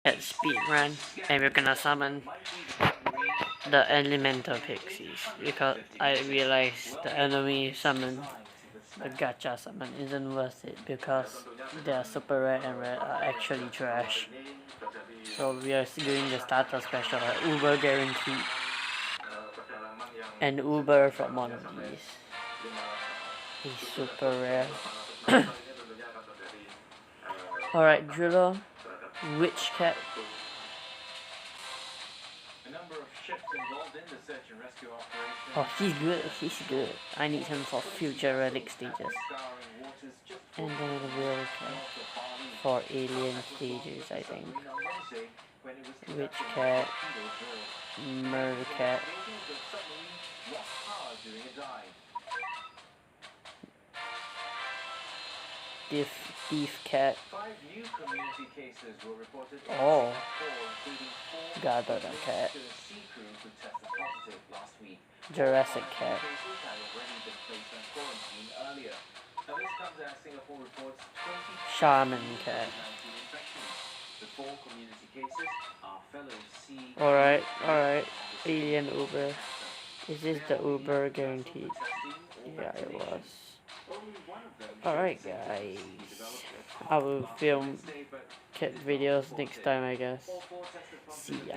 At speed run, and we're gonna summon the elemental pixies because I realized the enemy summon, the gacha summon isn't worth it because their super rare and rare are actually trash. So we are doing the starter special at Uber guaranteed, and Uber from one of these is super rare. Alright, Driller, Witch Cat. Oh, he's good. I need him for future relic stages. And then a Will Cat for alien stages, I think. Witch Cat, Murder Cat. Thief Cat. Oh, Gather Cat. Jurassic Cat. Shaman Cat. Alright. Alien Uber. Is this the Uber guaranteed? Yeah, it was. Alright guys, I will film cat videos next time, I guess. See ya.